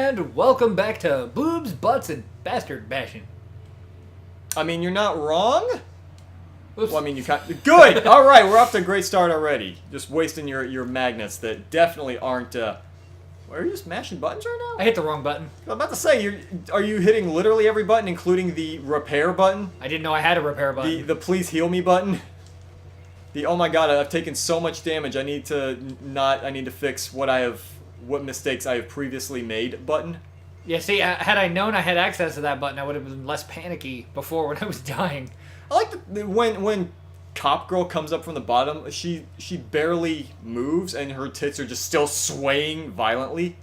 And welcome back to Boobs, Butts, and Bastard Bashing. I mean, you're not wrong. Oops. Well, I mean, you can't. Good! Alright, we're off to a great start already. Just wasting your magnets that definitely aren't, Are you just mashing buttons right now? I hit the wrong button. I'm about to say, are you hitting literally every button, including the repair button? I didn't know I had a repair button. The please heal me button? The oh my god, I've taken so much damage, I need to fix what mistakes I have previously made button. Yeah, see, had I known I had access to that button, I would have been less panicky before when I was dying. I like when Cop Girl comes up from the bottom, she barely moves and her tits are just still swaying violently.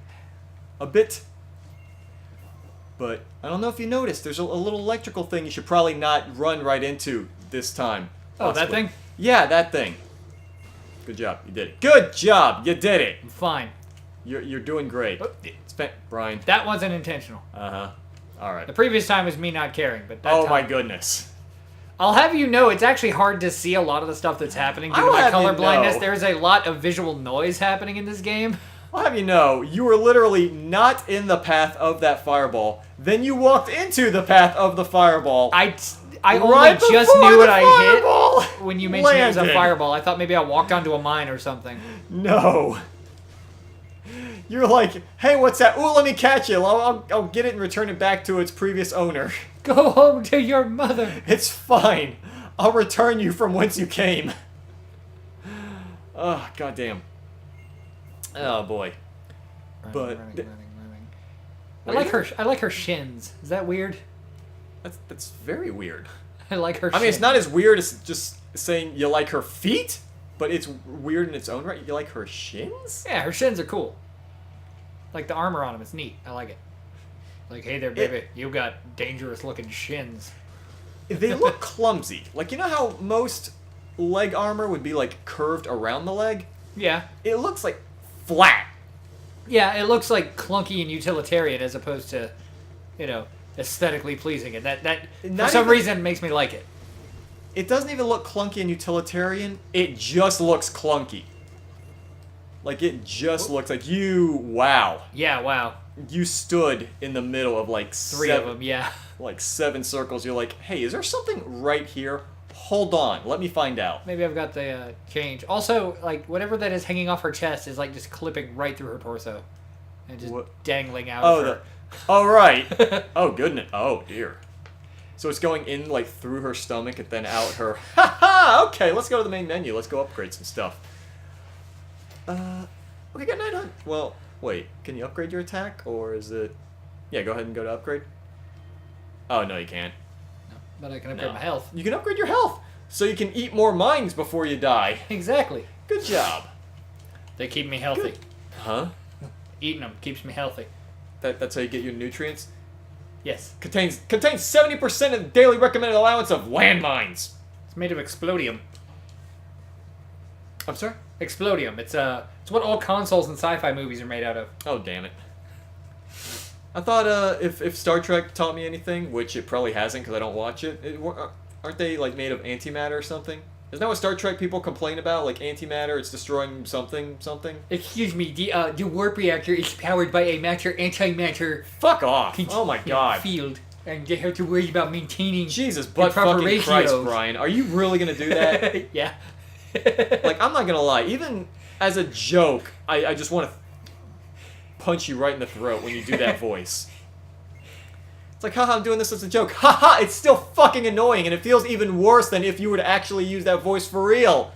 A bit. But I don't know if you noticed, there's a little electrical thing you should probably not run right into this time. Oh, that thing? Yeah, that thing. Good job, you did it. Good job, you did it. I'm fine. You're doing great. Brian. That wasn't intentional. Uh-huh. Alright. The previous time was me not caring, but that Oh time, my goodness. I'll have you know, it's actually hard to see a lot of the stuff that's happening due to my color blindness. There's a lot of visual noise happening in this game. I'll have you know, you were literally not in the path of that fireball. Then you walked into the path of the fireball. I only right just before knew the what I fireball hit when you mentioned it was a landed. fireball. I thought maybe I walked onto a mine or something. No. You're like, hey, what's that? Ooh, let me catch it. I'll get it and return it back to its previous owner. Go home to your mother. It's fine. I'll return you from whence you came. Oh, goddamn. Oh, boy. But running. I like her shins. Is that weird? That's very weird. I like her shins. I mean, it's not as weird as just saying you like her feet, but it's weird in its own right. You like her shins? Yeah, her shins are cool. Like the armor on them, it's neat. I like it. Like, hey there, baby, you got dangerous-looking shins. They look clumsy. Like, you know how most leg armor would be, like, curved around the leg? Yeah. It looks, like, flat. Yeah, it looks, like, clunky and utilitarian as opposed to, you know, aesthetically pleasing. And that for some reason, makes me like it. It doesn't even look clunky and utilitarian. It just looks clunky. Like, it just looks like wow. Yeah, wow. You stood in the middle of, like, Three of them, yeah. Like, 7 circles. You're like, hey, is there something right here? Hold on. Let me find out. Maybe I've got the change. Also, like, whatever that is hanging off her chest is, like, just clipping right through her torso. And just dangling out of her. Oh, right. Oh, goodness. Oh, dear. So it's going in, like, through her stomach and then out her... Ha ha! Okay, let's go to the main menu. Let's go upgrade some stuff. Okay, got 900. Well, wait. Can you upgrade your attack? Or is it... Yeah, go ahead and go to upgrade. Oh, no, you can't. No, but I can upgrade my health. You can upgrade your health, so you can eat more mines before you die. Exactly. Good job. They keep me healthy. Good. Huh? Eating them keeps me healthy. That's how you get your nutrients? Yes. Contains 70% of the daily recommended allowance of landmines. It's made of explodium. I'm sorry? Explodium. It's what all consoles and sci-fi movies are made out of. Oh, damn it. I thought if Star Trek taught me anything, which it probably hasn't because I don't watch it, aren't they like made of antimatter or something? Isn't that what Star Trek people complain about? Like antimatter, it's destroying something. Excuse me, the warp reactor is powered by a antimatter. Fuck off! Oh my god. Field, and you have to worry about maintaining. Jesus, but fucking ratios. Christ, Brian, are you really gonna do that? Yeah. Like, I'm not gonna lie. Even as a joke, I just want to punch you right in the throat when you do that voice. It's like, haha, I'm doing this as a joke. Haha, it's still fucking annoying, and it feels even worse than if you were to actually use that voice for real.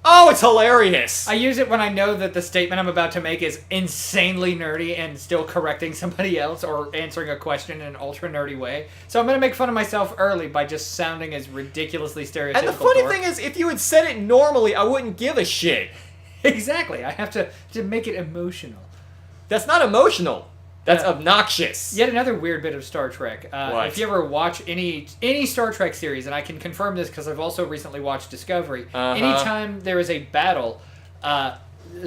Oh, it's hilarious! I use it when I know that the statement I'm about to make is insanely nerdy and still correcting somebody else or answering a question in an ultra nerdy way. So I'm going to make fun of myself early by just sounding as ridiculously stereotypical. And the funny thing is, if you had said it normally, I wouldn't give a shit. Exactly. I have to make it emotional. That's not emotional. That's obnoxious. Yet another weird bit of Star Trek. What? If you ever watch any Star Trek series, and I can confirm this because I've also recently watched Discovery, anytime there is a battle,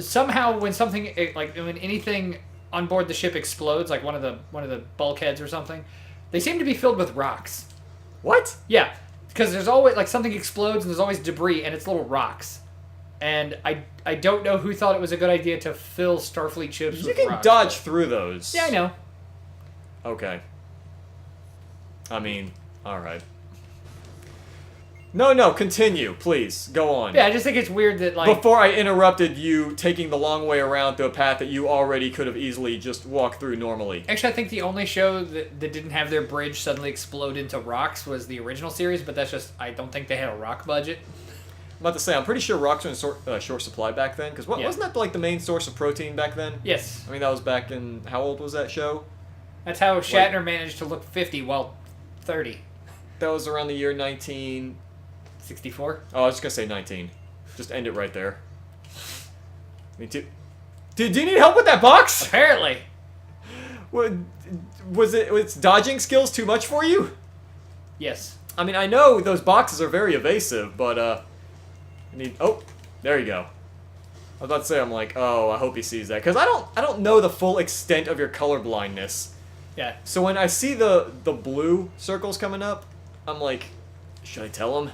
somehow when when anything on board the ship explodes, like one of the bulkheads or something, they seem to be filled with rocks. What? Yeah, because there's always, like, something explodes and there's always debris, and it's little rocks. And I don't know who thought it was a good idea to fill Starfleet ships with rocks. You can dodge through those. Yeah, I know. Okay. I mean, alright. No, continue, please. Go on. Yeah, I just think it's weird that, like... Before I interrupted you taking the long way around through a path that you already could have easily just walked through normally. Actually, I think the only show that didn't have their bridge suddenly explode into rocks was the original series, but that's just... I don't think they had a rock budget. I'm about to say, I'm pretty sure rocks were in short supply back then, because wasn't that, like, the main source of protein back then? Yes. I mean, that was back in... How old was that show? That's how Shatner managed to look 50 while 30. That was around the year 19... 64? Oh, I was just gonna say 19. Just end it right there. Me too. Do you need help with that box? Apparently. Was dodging skills too much for you? Yes. I mean, I know those boxes are very evasive, but I need. Oh, there you go. I was about to say, I'm like, oh, I hope he sees that, because I don't know the full extent of your color blindness. Yeah. So when I see the blue circles coming up, I'm like, should I tell him?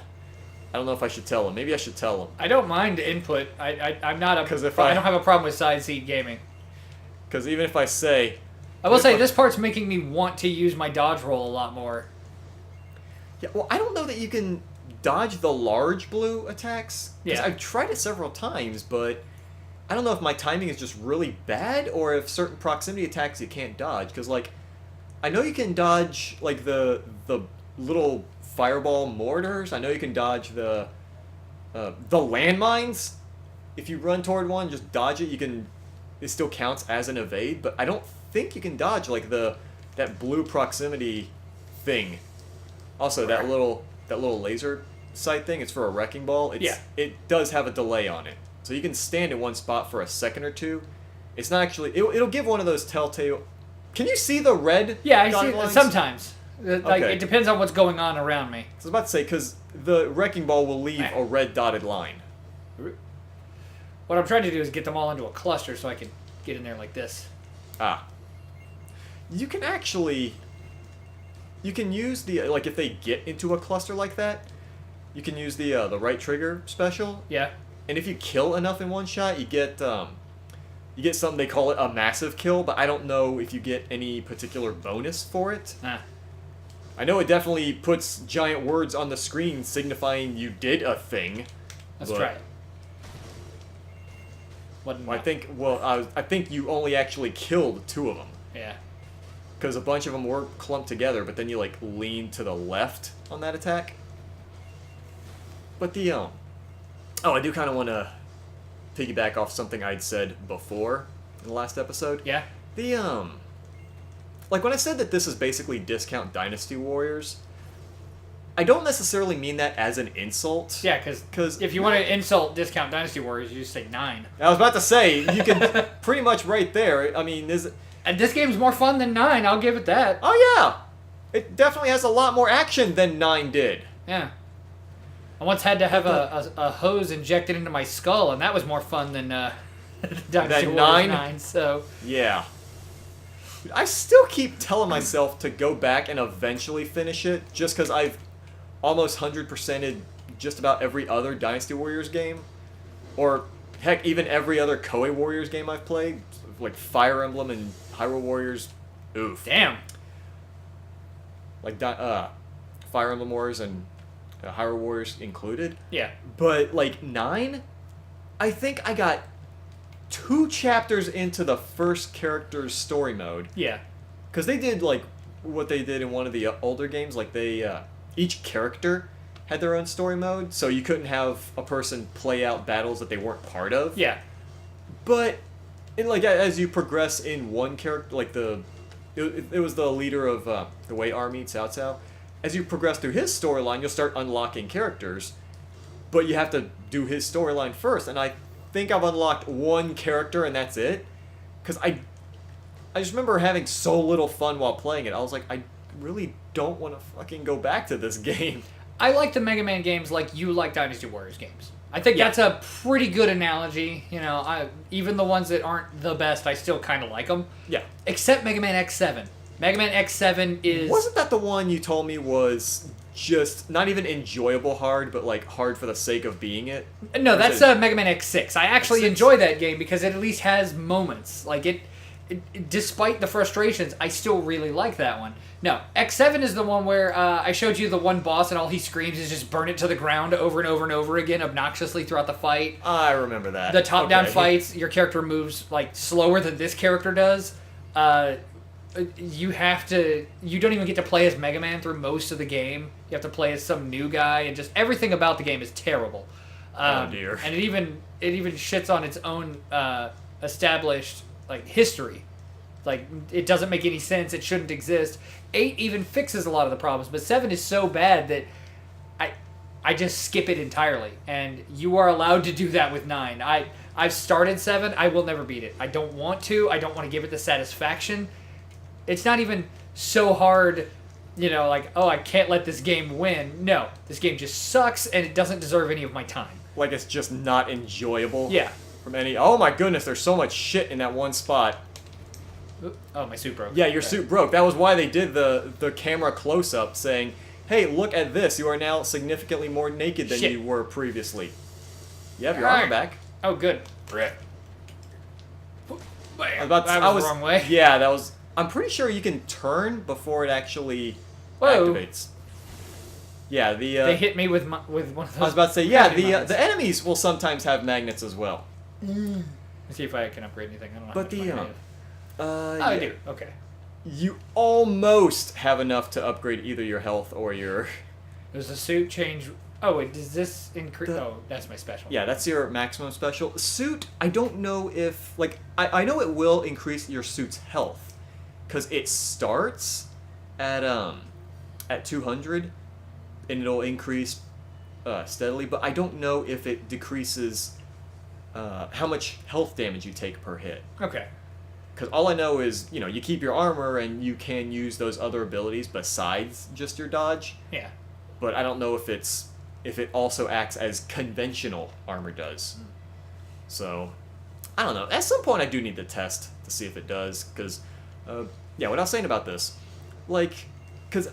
I don't know if I should tell him. Maybe I should tell him. I don't mind input. I'm not a... Because if I don't have a problem with side seat gaming. Because even if I say... I will say, this part's making me want to use my dodge roll a lot more. Yeah, well, I don't know that you can dodge the large blue attacks. Yeah. I've tried it several times, but I don't know if my timing is just really bad or if certain proximity attacks you can't dodge. Because, like, I know you can dodge, like, the little... fireball mortars. I know you can dodge the landmines. If you run toward one, just dodge it. It still counts as an evade, but I don't think you can dodge like that blue proximity thing. Also, that little laser sight thing. It's for a wrecking ball. It does have a delay on it, so you can stand in one spot for a second or two. It's not actually. It'll give one of those telltale. Can you see the red? Yeah, I see it guidelines? Sometimes. Like, Okay. it depends on what's going on around me. I was about to say, because the wrecking ball will leave a red dotted line. What I'm trying to do is get them all into a cluster so I can get in there like this. Ah. You can actually... You can use the... Like, if they get into a cluster like that, you can use the right trigger special. Yeah. And if you kill enough in one shot, you get something, they call it a massive kill, but I don't know if you get any particular bonus for it. I know it definitely puts giant words on the screen signifying you did a thing. Let's try it. I think you only actually killed 2 of them. Yeah. Because a bunch of them were clumped together, but then you, like, lean to the left on that attack. But oh, I do kind of want to piggyback off something I'd said before in the last episode. Yeah. Like, when I said that this is basically discount Dynasty Warriors, I don't necessarily mean that as an insult. Yeah, because if you want to insult discount Dynasty Warriors, you just say 9. I was about to say, you can pretty much right there. I mean, And this game's more fun than 9, I'll give it that. Oh, yeah! It definitely has a lot more action than 9 did. Yeah. I once had to have a hose injected into my skull, and that was more fun than Dynasty Warriors 9, so... Yeah. I still keep telling myself to go back and eventually finish it, just because I've almost 100%ed just about every other Dynasty Warriors game. Or, heck, even every other Koei Warriors game I've played. Like Fire Emblem and Hyrule Warriors. Oof. Damn. Like, Fire Emblem Warriors and Hyrule Warriors included. Yeah. But, like, 9, I think I got 2 chapters into the first character's story mode. Yeah. Because they did, like, what they did in one of the older games. Like, each character had their own story mode, so you couldn't have a person play out battles that they weren't part of. Yeah. But, as you progress in one character, like, it was the leader of the Wei Army, Cao Cao. As you progress through his storyline, you'll start unlocking characters, but you have to do his storyline first, and I think I've unlocked 1 character and that's it. Because I just remember having so little fun while playing it. I was like, I really don't want to fucking go back to this game. I like the Mega Man games like you like Dynasty Warriors games. I think that's a pretty good analogy. You know, even the ones that aren't the best, I still kind of like them. Yeah. Except Mega Man X7. Mega Man X7 is... Wasn't that the one you told me was just not even enjoyable hard, but like hard for the sake of being it? No, that's Mega Man X6. I actually enjoy that game because it at least has moments. Like, despite the frustrations, I still really like that one. No, X7 is the one where I showed you the one boss and all he screams is just burn it to the ground over and over and over again obnoxiously throughout the fight. I remember that. The top-down fights, your character moves like slower than this character does. You don't even get to play as Mega Man through most of the game. You have to play as some new guy, and just everything about the game is terrible. Oh dear. And it even shits on its own established like history. Like, it doesn't make any sense. It shouldn't exist. 8 even fixes a lot of the problems, but 7 is so bad that I just skip it entirely. And you are allowed to do that with 9. I've started 7. I will never beat it. I don't want to. I don't want to give it the satisfaction. It's not even so hard, like, oh, I can't let this game win. No, this game just sucks, and it doesn't deserve any of my time. Like, it's just not enjoyable? Yeah. From any... Oh my goodness, there's so much shit in that one spot. Oh, my suit broke. Yeah, your suit broke. That was why they did the camera close-up saying, hey, look at this. You are now significantly more naked than you were previously. You have your armor back. Oh, good. Rip. That was the wrong way. Yeah, that was... I'm pretty sure you can turn before it actually activates. Yeah, they hit me with one of those... I was about to say, yeah, the enemies will sometimes have magnets as well. Let's see if I can upgrade anything. I don't know. But I do. Okay. You almost have enough to upgrade either your health or your... There's a suit change... Oh, wait, does this increase... Oh, that's my special. Yeah, that's your maximum special. Suit, I don't know if... Like, I know it will increase your suit's health. Because it starts at 200, and it'll increase steadily. But I don't know if it decreases how much health damage you take per hit. Okay. Because all I know is, you keep your armor and you can use those other abilities besides just your dodge. Yeah. But I don't know if it also acts as conventional armor does. So, I don't know. At some point I do need to test to see if it does. Because, what I was saying about this. Like, because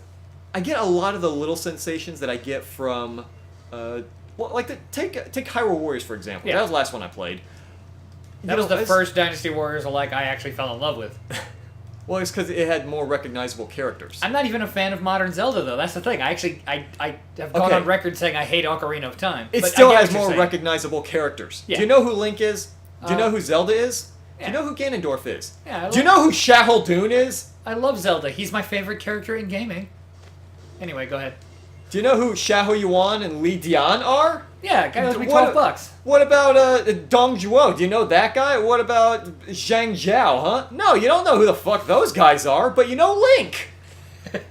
I get a lot of the little sensations that I get from, take Hyrule Warriors, for example. Yeah. That was the last one I played. That was the first Dynasty Warriors I actually fell in love with. Well, it's because it had more recognizable characters. I'm not even a fan of modern Zelda, though. That's the thing. I have gone on record saying I hate Ocarina of Time. It still has more recognizable characters. Yeah. Do you know who Link is? Do you know who Zelda is? Yeah. Do you know who Ganondorf is? Yeah, do you know who Shaholdun is? I love Zelda. He's my favorite character in gaming. Anyway, go ahead. Do you know who Xiahou Yuan and Li Dian are? Yeah, guy owes me $12. What about Dong Zhuo? Do you know that guy? What about Zhang Zhao, huh? No, you don't know who the fuck those guys are, but you know Link.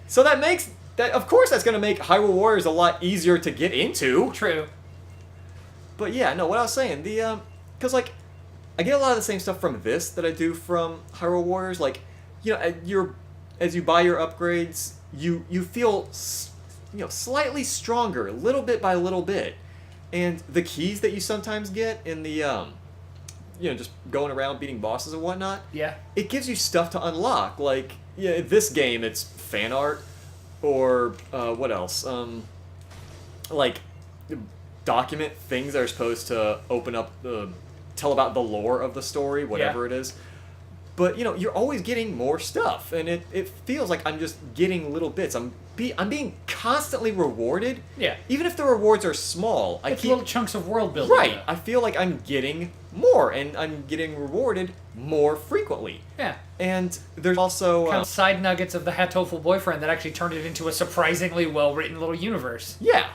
So that makes... of course that's going to make Hyrule Warriors a lot easier to get into. True. But yeah, no, what I was saying, because, like, I get a lot of the same stuff from this that I do from Hyrule Warriors. Like, as you buy your upgrades, you feel... slightly stronger, little bit by little bit. And the keys that you sometimes get in the, just going around beating bosses and whatnot, it gives you stuff to unlock. Like, this game, it's fan art, or, what else? Like, document things that are supposed to open up, tell about the lore of the story, whatever it is. But, you're always getting more stuff, and it feels like I'm just getting little bits. I'm being constantly rewarded. Yeah. Even if the rewards are small. It's little chunks of world building. Right. I feel like I'm getting more, and I'm getting rewarded more frequently. Yeah. And there's also... kind of side nuggets of the Hatoful boyfriend that actually turned it into a surprisingly well-written little universe. Yeah.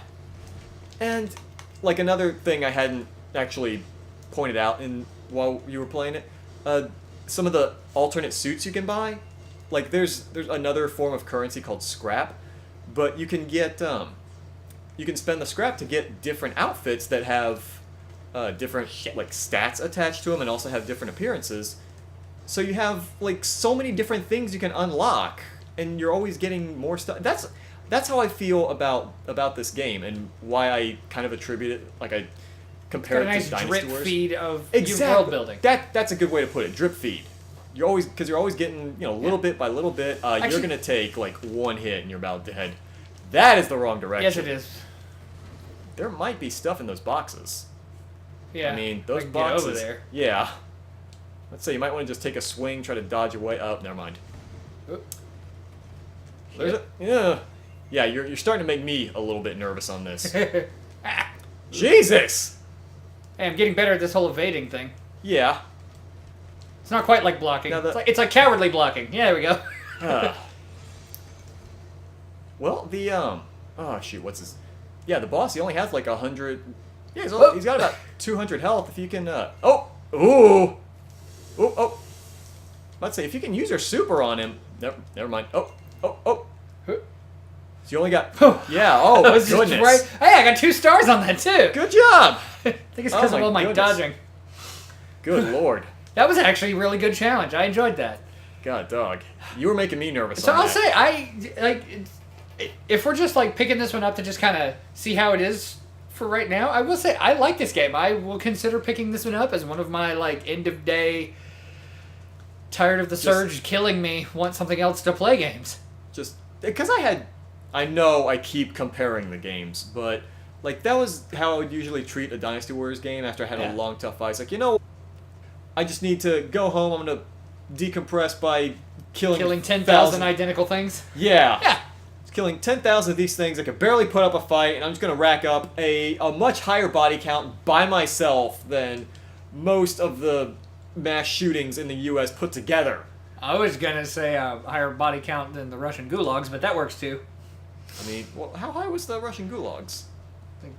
And, like, another thing I hadn't actually pointed out while you were playing it, some of the alternate suits you can buy, like there's another form of currency called scrap, but you can get you can spend the scrap to get different outfits that have different like stats attached to them and also have different appearances. So you have like so many different things you can unlock, and you're always getting more stuff. That's how I feel about this game, and why I kind of attribute it, like I compare it to Dynasty drip Wars. Feed of Exactly. world building. That's a good way to put it. Drip feed. You're always getting little bit by little bit. Actually, you're gonna take like one hit and you're about dead. That is the wrong direction. Yes, it is. There might be stuff in those boxes. Yeah. I mean, those I can boxes. get over there. Yeah. Let's say you might want to just take a swing, try to dodge your way up. Never mind. Yeah, you're starting to make me a little bit nervous on this. Jesus! Hey, I'm getting better at this whole evading thing. Yeah. It's not quite like blocking. It's like cowardly blocking. Yeah, there we go. Well, the oh shoot, what's his? Yeah, the boss. He only has like 100. Yeah, he's got about 200 health. If you can, Let's say if you can use your super on him. Never mind. So you only got. Yeah. Oh my goodness. Right. Hey, I got 2 stars on that too. Good job. I think it's because of all my dodging. Good lord. That was actually a really good challenge. I enjoyed that. God, dog. You were making me nervous. So I'll say if we're just like picking this one up to just kind of see how it is for right now, I will say I like this game. I will consider picking this one up as one of my like end of day, tired of the surge killing me, want something else to play games. Just because I know I keep comparing the games, but like that was how I would usually treat a Dynasty Warriors game after I had a long tough fight. It's like, I just need to go home. I'm gonna decompress by killing 10,000 identical things. Yeah. It's killing 10,000 of these things. I could barely put up a fight, and I'm just gonna rack up a much higher body count by myself than most of the mass shootings in the U.S. put together. I was gonna say a higher body count than the Russian gulags, but that works too. I mean, well, how high was the Russian gulags? Like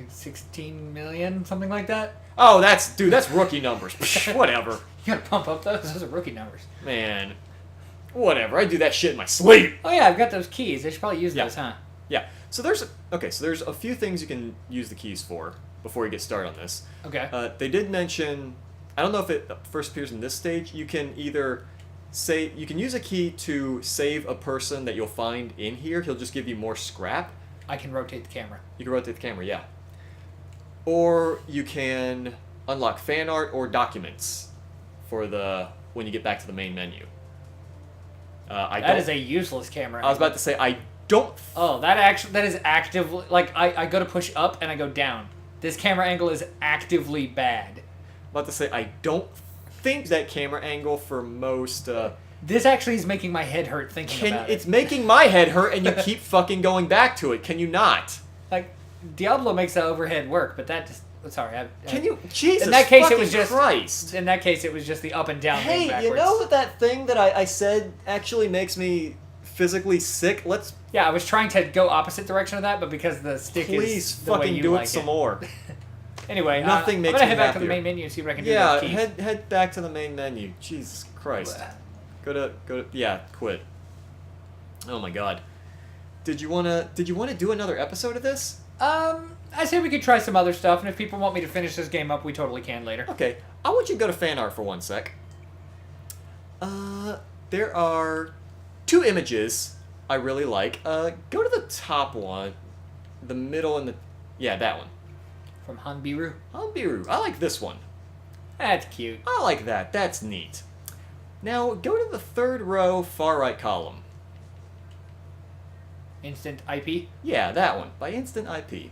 16 million, something like that. Oh, that's rookie numbers. Whatever. You gotta pump up those. Those are rookie numbers. Man, whatever. I do that shit in my sleep. Oh yeah, I've got those keys. I should probably use those, huh? Yeah. So there's a few things you can use the keys for before you get started on this. Okay. They did mention. I don't know if it first appears in this stage. You can either you can use a key to save a person that you'll find in here. He'll just give you more scrap. I can rotate the camera. You can rotate the camera, yeah. Or you can unlock fan art or documents for when you get back to the main menu. That is a useless camera. I was about to say I don't. Oh, that is actively like I go to push up and I go down. This camera angle is actively bad. I'm about to say I don't think that camera angle for most. This actually is making my head hurt thinking about it. It's making my head hurt, and you keep fucking going back to it. Can you not? Like, Diablo makes the overhead work, but that just... Sorry. Can you... Jesus in that case, fucking it was just, Christ. In that case, it was just the up and down thing backwards. Hey, you know that thing that I said actually makes me physically sick? Let's... Yeah, I was trying to go opposite direction of that, but because the stick is the way you do like it some more. Anyway, Nothing makes I'm gonna me head back to happier. the main menu and see what I can do with the keys. Yeah, head back to the main menu. Jesus Christ. Go to yeah, quit. Oh my god. Did you wanna do another episode of this? I say we could try some other stuff, and if people want me to finish this game up, we totally can later. Okay. I want you to go to fan art for 1 sec. There are 2 images I really like. Go to the top one. The middle and yeah, that one. From Hanbiru? Hanbiru. I like this one. That's cute. I like that. That's neat. Now, go to the 3rd row, far right column. Instant IP? Yeah, that one. By Instant IP.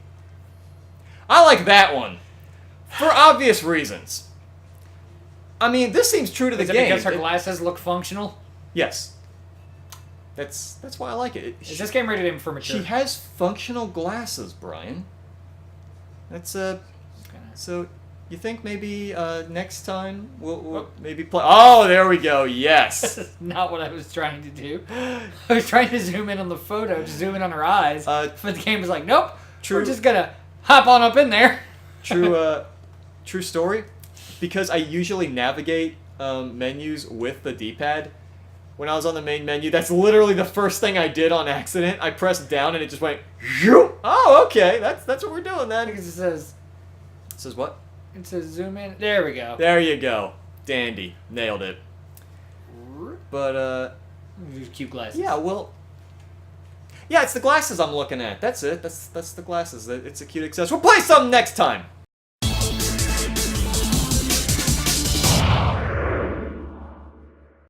I like that one. For obvious reasons. I mean, this seems true to the game. Is it because her glasses look functional? Yes. That's why I like it. Is this game rated M for mature? She has functional glasses, Brian. That's so you think maybe next time we'll maybe play. Oh, there we go. Yes. That's not what I was trying to do. I was trying to zoom in on the photo, just zoom in on her eyes. But the game was like, nope. We're just gonna hop on up in there. True story. Because I usually navigate menus with the D-pad. When I was on the main menu, that's literally the first thing I did on accident. I pressed down and it just went. Oh, okay. That's what we're doing then. Because it says. It says what? It says zoom in. There we go. There you go. Dandy. Nailed it. But cute glasses. Yeah. Well. Yeah, it's the glasses I'm looking at. That's it. That's the glasses. It's a cute accessory. We'll play some next time.